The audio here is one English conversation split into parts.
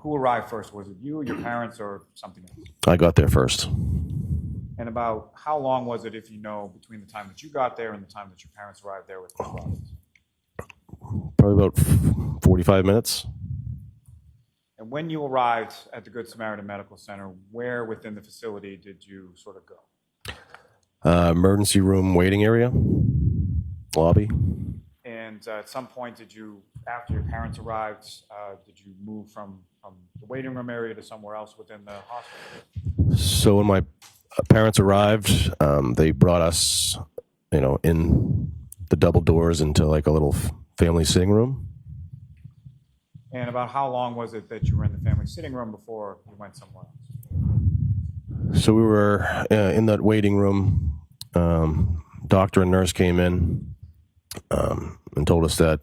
Who arrived first? Was it you, your parents, or something else? I got there first. And about how long was it, if you know, between the time that you got there and the time that your parents arrived there with Ms. Roberts? Probably about 45 minutes. And when you arrived at the Good Samaritan Medical Center, where within the facility did you sort of go? Emergency room waiting area, lobby. And at some point, did you, after your parents arrived, did you move from the waiting room area to somewhere else within the hospital? So when my parents arrived, they brought us, in the double doors into like a little family sitting room. And about how long was it that you were in the family sitting room before you went somewhere else? So we were in that waiting room. Doctor and nurse came in and told us that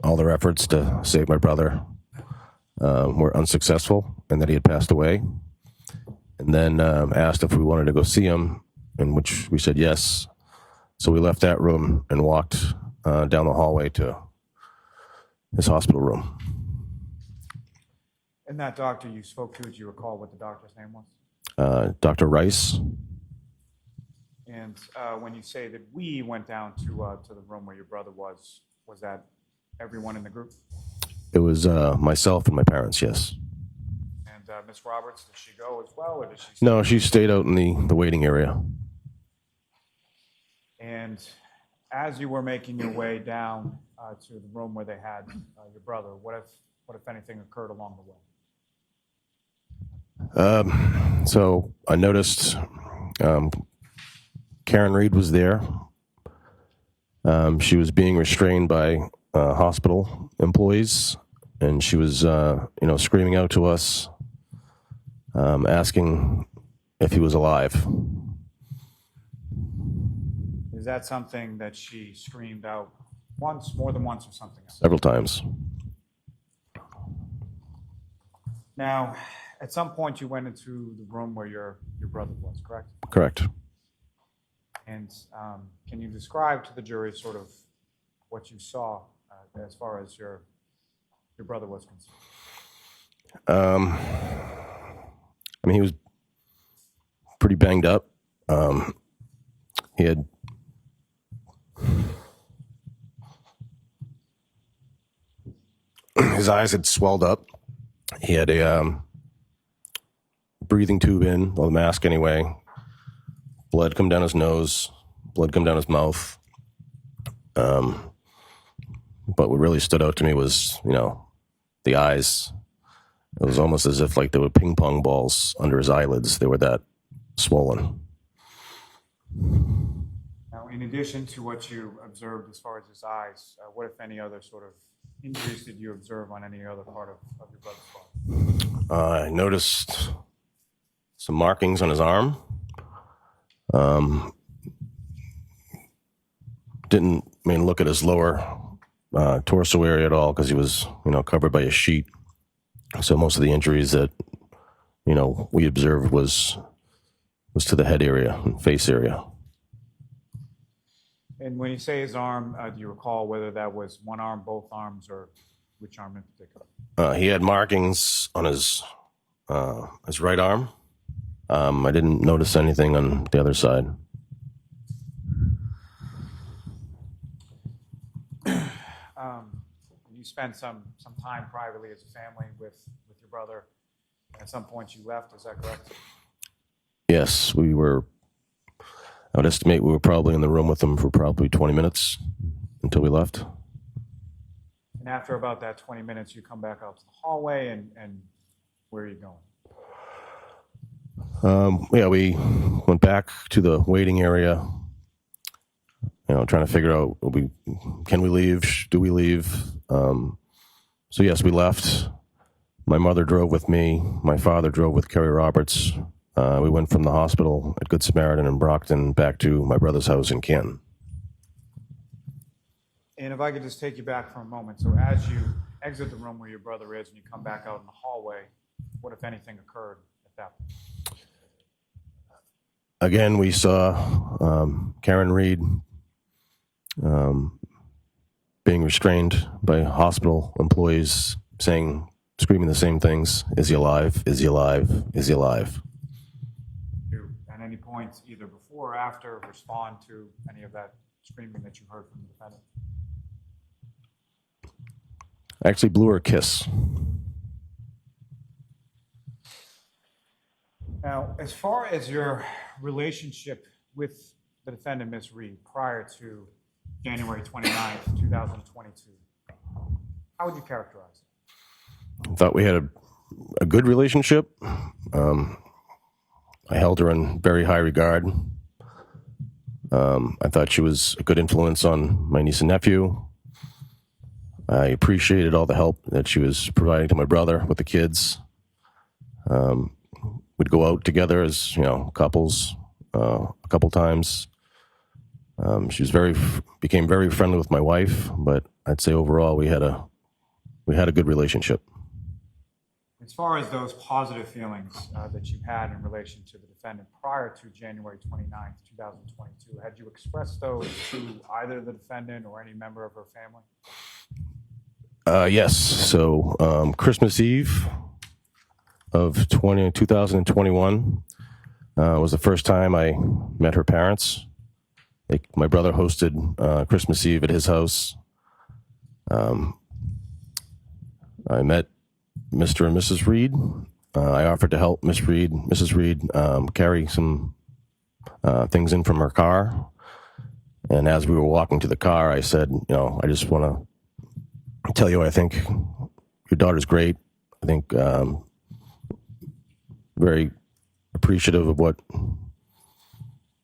all their efforts to save my brother were unsuccessful and that he had passed away. And then asked if we wanted to go see him, in which we said yes. So we left that room and walked down the hallway to his hospital room. And that doctor you spoke to, do you recall what the doctor's name was? Dr. Rice. And when you say that we went down to the room where your brother was that everyone in the group? It was myself and my parents, yes. And Ms. Roberts, did she go as well, or did she stay? No, she stayed out in the waiting area. And as you were making your way down to the room where they had your brother, what if anything occurred along the way? So I noticed Karen Reed was there. She was being restrained by hospital employees, and she was, screaming out to us, asking if he was alive. Is that something that she screamed out once, more than once, or something else? Several times. Now, at some point you went into the room where your brother was, correct? Correct. And can you describe to the jury sort of what you saw as far as your brother was concerned? He was pretty banged up. He had his eyes had swelled up. He had a breathing tube in, well, the mask anyway. Blood come down his nose, blood come down his mouth. But what really stood out to me was, the eyes. It was almost as if like there were ping-pong balls under his eyelids. They were that swollen. Now, in addition to what you observed as far as his eyes, what, if any, other sort of injuries did you observe on any other part of your brother's body? I noticed some markings on his arm. Didn't look at his lower torso area at all because he was, covered by a sheet. So most of the injuries that, we observed was to the head area and face area. And when you say his arm, do you recall whether that was one arm, both arms, or which arm in particular? He had markings on his right arm. I didn't notice anything on the other side. You spent some time privately as a family with your brother. At some point you left, is that correct? Yes, we were. I would estimate we were probably in the room with him for probably 20 minutes until we left. And after about that 20 minutes, you come back out to the hallway, and where are you going? We went back to the waiting area, trying to figure out, can we leave? Do we leave? So yes, we left. My mother drove with me. My father drove with Kerry Roberts. We went from the hospital at Good Samaritan in Brockton back to my brother's house in Canton. And if I could just take you back for a moment. So as you exit the room where your brother is and you come back out in the hallway, what, if anything, occurred at that point? Again, we saw Karen Reed being restrained by hospital employees, screaming the same things. Is he alive? Is he alive? Is he alive? You, at any point, either before or after, respond to any of that screaming that you heard from the defendant? I actually blew her a kiss. Now, as far as your relationship with the defendant, Ms. Reed, prior to January 29th, 2022, how would you characterize it? I thought we had a good relationship. I held her in very high regard. I thought she was a good influence on my niece and nephew. I appreciated all the help that she was providing to my brother with the kids. We'd go out together as, couples a couple times. She became very friendly with my wife, but I'd say overall we had a good relationship. As far as those positive feelings that you had in relation to the defendant prior to January 29th, 2022, had you expressed those to either the defendant or any member of her family? Yes. So Christmas Eve of 2021 was the first time I met her parents. My brother hosted Christmas Eve at his house. I met Mr. and Mrs. Reed. I offered to help Mrs. Reed, carry some things in from her car. And as we were walking to the car, I said, I just want to tell you, I think your daughter's great. I think very appreciative of what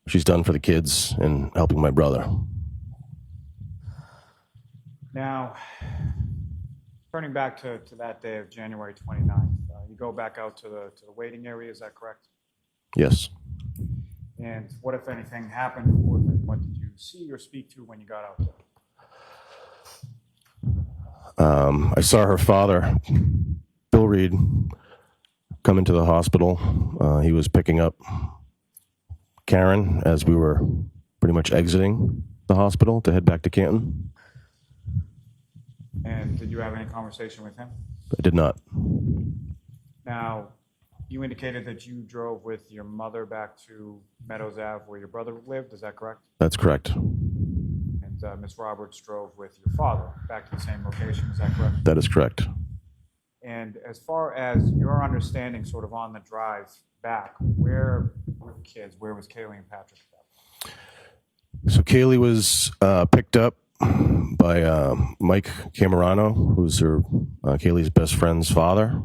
she's done for the kids and helping my brother. Now, turning back to that day of January 29th, you go back out to the waiting area, is that correct? Yes. And what, if anything, happened? What did you see or speak to when you got out there? I saw her father, Bill Reed, come into the hospital. He was picking up Karen as we were pretty much exiting the hospital to head back to Canton. And did you have any conversation with him? I did not. Now, you indicated that you drove with your mother back to Meadows Ave where your brother lived, is that correct? That's correct. And Ms. Roberts drove with your father back to the same location, is that correct? That is correct. And as far as your understanding sort of on the drive back, where were the kids? Where was Kaylee and Patrick at that point? So Kaylee was picked up by Mike Camerano, who's Kaylee's best friend's father.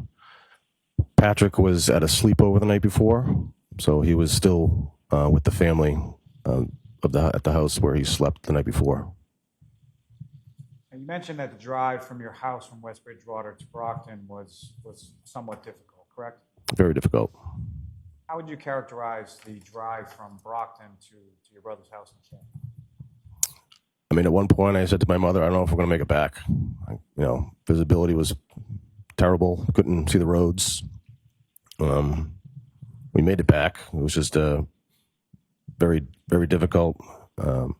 Patrick was at a sleepover the night before, so he was still with the family at the house where he slept the night before. And you mentioned that the drive from your house from West Bridgewater to Brockton was somewhat difficult, correct? Very difficult. How would you characterize the drive from Brockton to your brother's house in Canton? I mean, at one point I said to my mother, I don't know if we're going to make it back. Visibility was terrible. Couldn't see the roads. We made it back. It was just very, very difficult. Probably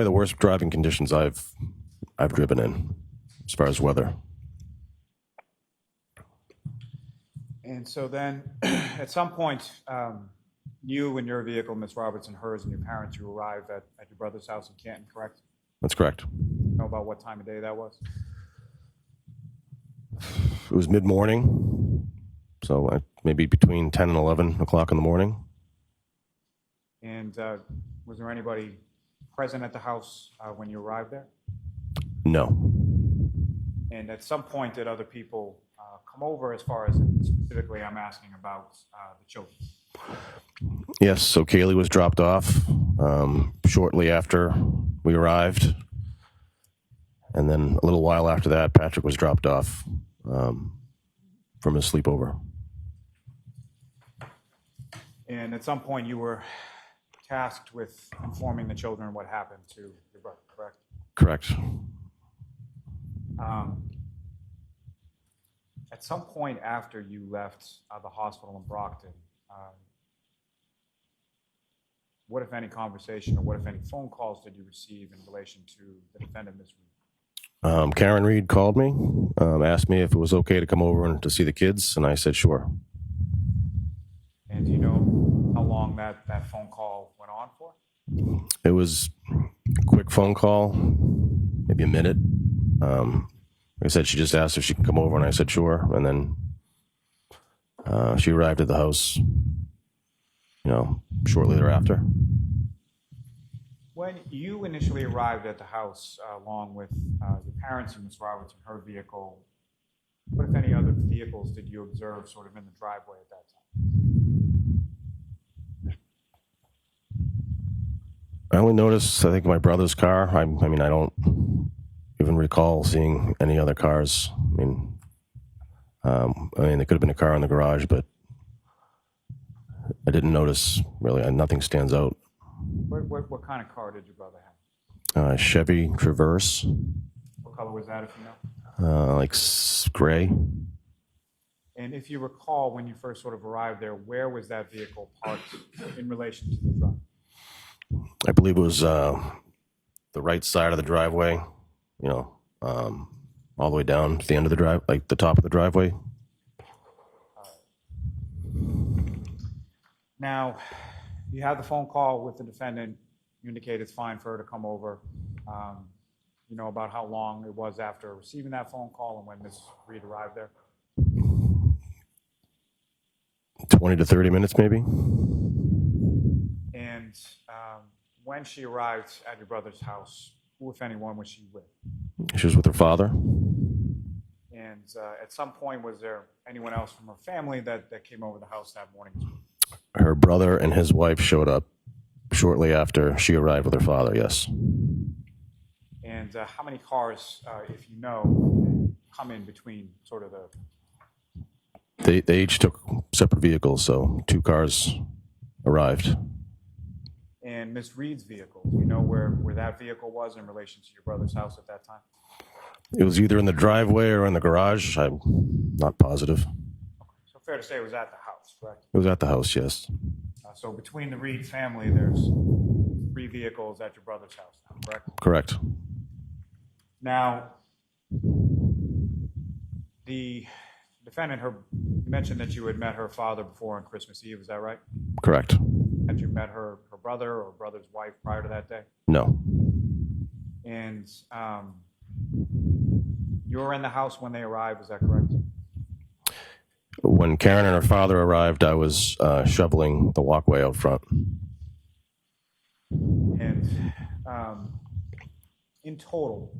the worst driving conditions I've driven in as far as weather. And so then, at some point, you and your vehicle, Ms. Roberts and hers and your parents, you arrived at your brother's house in Canton, correct? That's correct. You know about what time of day that was? It was mid-morning, so maybe between 10 and 11 o'clock in the morning. And was there anybody present at the house when you arrived there? No. And at some point, did other people come over, as far as specifically I'm asking about the children? Yes, so Kaylee was dropped off shortly after we arrived. And then a little while after that, Patrick was dropped off from his sleepover. And at some point, you were tasked with informing the children what happened to your brother, correct? Correct. At some point after you left the hospital in Brockton, what, if any, conversation or what, if any, phone calls did you receive in relation to the defendant, Ms. Reed? Karen Reed called me, asked me if it was okay to come over and to see the kids, and I said sure. And do you know how long that phone call went on for? It was a quick phone call, maybe a minute. Like I said, she just asked if she can come over, and I said sure. And then she arrived at the house, shortly thereafter. When you initially arrived at the house, along with your parents and Ms. Roberts in her vehicle, what, if any, other vehicles did you observe sort of in the driveway at that time? I only noticed, I think, my brother's car. I mean, I don't even recall seeing any other cars. I mean, there could have been a car in the garage, but I didn't notice, really. Nothing stands out. What kind of car did your brother have? Chevy Traverse. What color was that, if you know? Like gray. And if you recall, when you first sort of arrived there, where was that vehicle parked in relation to the drive? I believe it was the right side of the driveway, all the way down to the end of the drive, like the top of the driveway. Now, you had the phone call with the defendant. You indicate it's fine for her to come over. You know about how long it was after receiving that phone call and when Ms. Reed arrived there? 20 to 30 minutes, maybe. And when she arrived at your brother's house, who, if anyone, was she with? She was with her father. And at some point, was there anyone else from her family that came over the house that morning? Her brother and his wife showed up shortly after she arrived with her father, yes. And how many cars, if you know, come in between sort of the... They each took separate vehicles, so 2 cars arrived. And Ms. Reed's vehicle, do you know where that vehicle was in relation to your brother's house at that time? It was either in the driveway or in the garage. I'm not positive. Okay. So fair to say it was at the house, correct? It was at the house, yes. So between the Reed family, there's 3 vehicles at your brother's house now, correct? Correct. Now, the defendant, you mentioned that you had met her father before on Christmas Eve, is that right? Correct. Had you met her brother or brother's wife prior to that day? No. And you were in the house when they arrived, is that correct? When Karen and her father arrived, I was shoveling the walkway out front. And in total,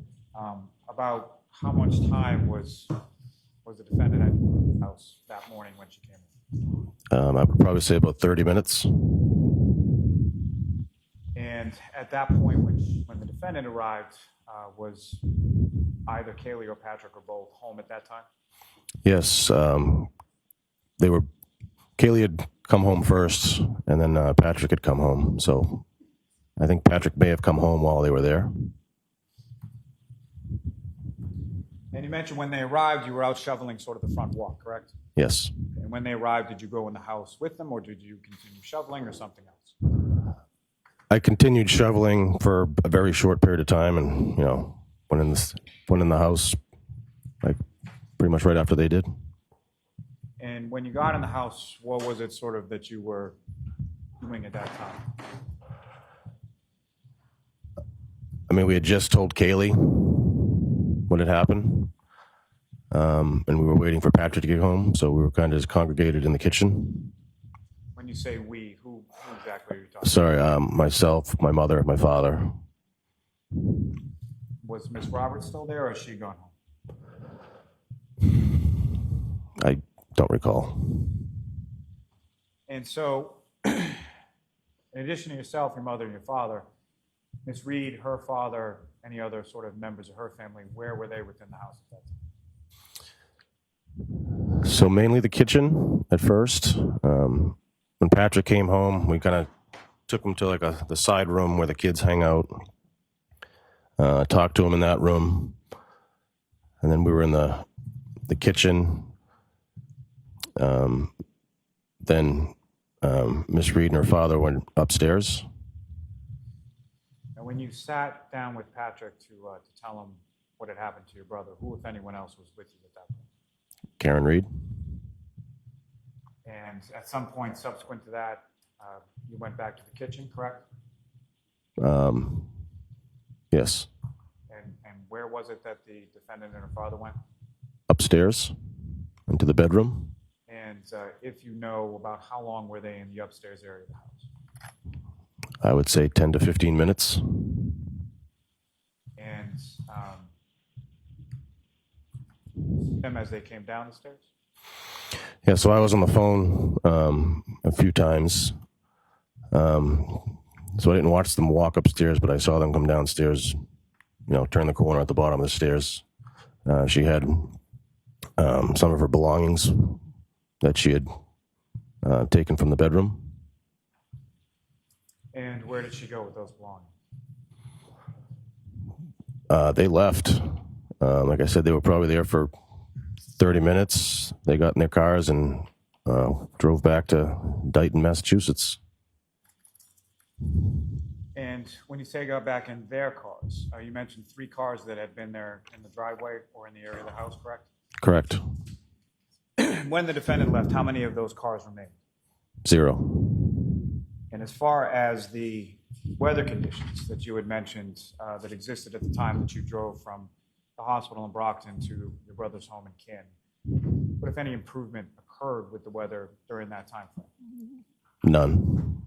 about how much time was the defendant at the house that morning when she came in? I would probably say about 30 minutes. And at that point, when the defendant arrived, was either Kaylee or Patrick or both home at that time? Yes. Kaylee had come home first, and then Patrick had come home. So I think Patrick may have come home while they were there. And you mentioned when they arrived, you were out shoveling sort of the front walk, correct? Yes. And when they arrived, did you go in the house with them, or did you continue shoveling or something else? I continued shoveling for a very short period of time, and went in the house like pretty much right after they did. And when you got in the house, what was it sort of that you were doing at that time? I mean, we had just told Kaylee what had happened, and we were waiting for Patrick to get home, so we were kind of just congregated in the kitchen. When you say we, who exactly are you talking Sorry, myself, my mother, my father. Was Ms. Roberts still there, or has she gone home? I don't recall. And so, in addition to yourself, your mother, and your father, Ms. Reed, her father, any other sort of members of her family, where were they within the house at that time? So mainly the kitchen at first. When Patrick came home, we kind of took him to like the side room where the kids hang out. Talked to him in that room, and then we were in the kitchen. Then Miss Reed and her father went upstairs, When you sat down with Patrick to tell him what had happened to your brother, who, if anyone else, was with you at that point? Karen Reed? And at some point subsequent to that, you went back to the kitchen, correct? Yes. And where was it that the defendant and her father went? Upstairs into the bedroom. And if you know, about how long were they in the upstairs area of the house? I would say 10 to 15 minutes. And them as they came down the stairs? Yeah, so I was on the phone a few times. So I didn't watch them walk upstairs, but I saw them come downstairs, turn the corner at the bottom of the stairs. She had some of her belongings that she had taken from the bedroom. And where did she go with those belongings? They left. Like I said, they were probably there for 30 minutes. They got in their cars and drove back to Dighton, Massachusetts. And when you say got back in their cars, you mentioned 3 cars that had been there in the driveway or in the area of the house, correct? Correct. When the defendant left, how many of those cars remained? 0. And as far as the weather conditions that you had mentioned that existed at the time that you drove from the hospital in Brockton to your brother's home in Canton, what, if any, improvement occurred with the weather during that time frame? None.